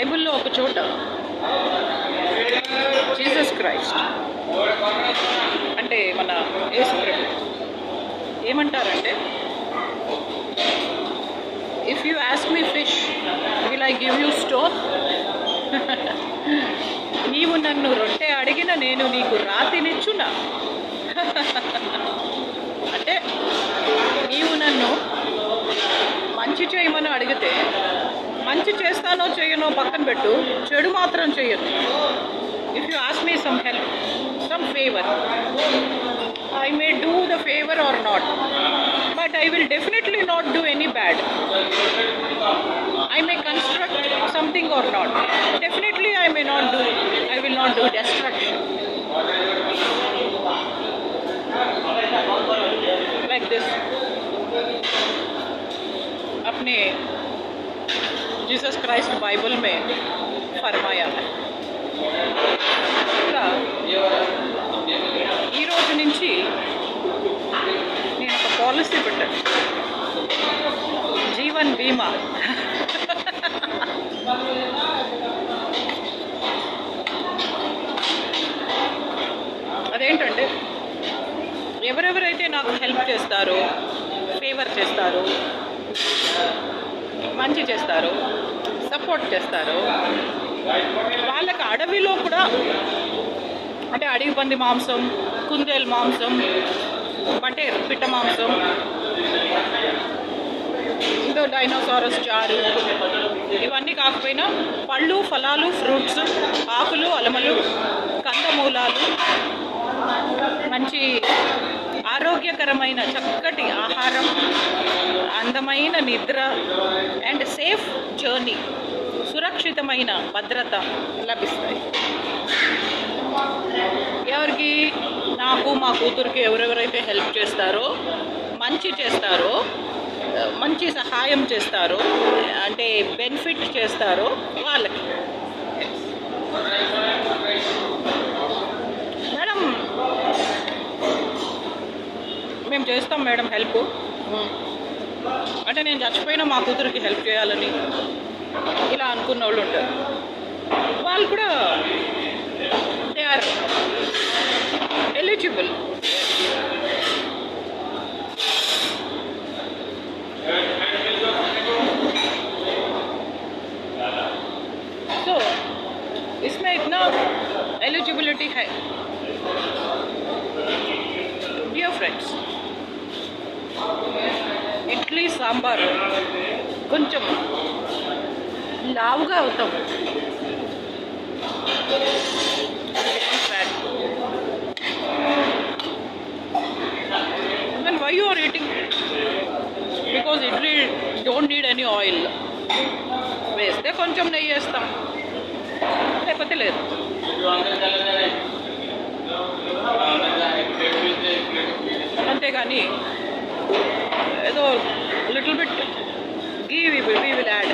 బైబిల్లో ఒక చోట జీసస్ క్రైస్ట్ అంటే మన యేసు ప్రభు ఏమంటారంటే, if you ask me fish will I give you stone. నీవు నన్ను రొట్టె అడిగిన నేను నీకు రాతినిచ్చునా. అంటే నీవు నన్ను మంచి చేయమని అడిగితే మంచి చేస్తానో చేయనో పక్కన పెట్టు, చెడు మాత్రం చేయను. If you ask me some help, some favour, I may do the favor or not, but I will definitely not do any bad. I may construct something or not. Definitely I will not do destruction. Like this. अपने Jesus Christ Bible में फरमाया है. ఈ రోజు నుంచి నేను ఒక policy పెట్టాను, జీవన్ బీమా. అదేంటంటే, ఎవరెవరైతే నాకు హెల్ప్ చేస్తారో, ఫేవర్ చేస్తారో, మంచి చేస్తారో, సపోర్ట్ చేస్తారో, వాళ్ళకి అడవిలో కూడా, అంటే అడవి పంది మాంసం, కుందేలు మాంసం, పటేర్ పిట్ట మాంసం, ఇంకో డైనోసారస్ చారు, ఇవన్నీ కాకపోయినా పళ్ళు, ఫలాలు, ఫ్రూట్స్, ఆకులు, అలమలు, కందమూలాలు, మంచి ఆరోగ్యకరమైన చక్కటి ఆహారం, అందమైన నిద్ర అండ్ సేఫ్ జర్నీ, సురక్షితమైన భద్రత లభిస్తాయి. ఎవరికి? నాకు, మా కూతురికి ఎవరెవరైతే హెల్ప్ చేస్తారో, మంచి చేస్తారో, మంచి సహాయం చేస్తారో, అంటే బెనిఫిట్ చేస్తారో వాళ్ళకి. మేడం మేము చేస్తాం మేడం హెల్ప్ అంటే, నేను చచ్చిపోయినా మా కూతురికి హెల్ప్ చేయాలని ఇలా అనుకున్న వాళ్ళు ఉంటారు. వాళ్ళు కూడా దే ఆర్ ఎలిజిబుల్. సో इसमें इतना एलिजिबिलिटी है. डियर फ्रेंड्स, ఇడ్లీ సాంబార్ కొంచెం లావుగా అవుతాం. Then why you are eating? Because idli don't need any oil. వేస్తే కొంచెం నెయ్యి వేస్తాం, లేకపోతే లేదు. అంతేగాని ఏదో little bit ghee we will add.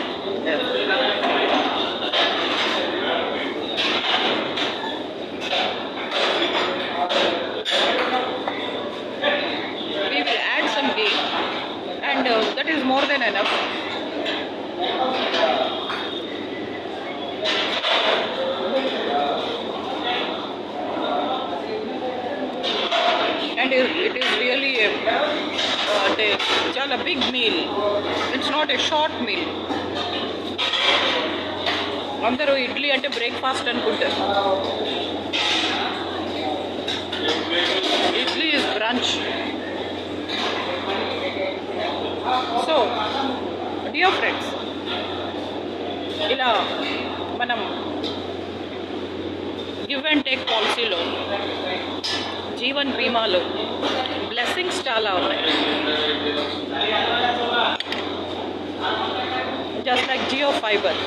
We will add some ghee and that is more than enough. And it is really a chala big meal. It's not a short meal. అందరూ ఇడ్లీ అంటే బ్రేక్ఫాస్ట్ అనుకుంటారు. Idli is branch. So dear friends, ఇలా మనం give and take పాలసీలో, జీవన్ బీమాలో blessings చాలా ఉన్నాయి. Just like Jio fibre.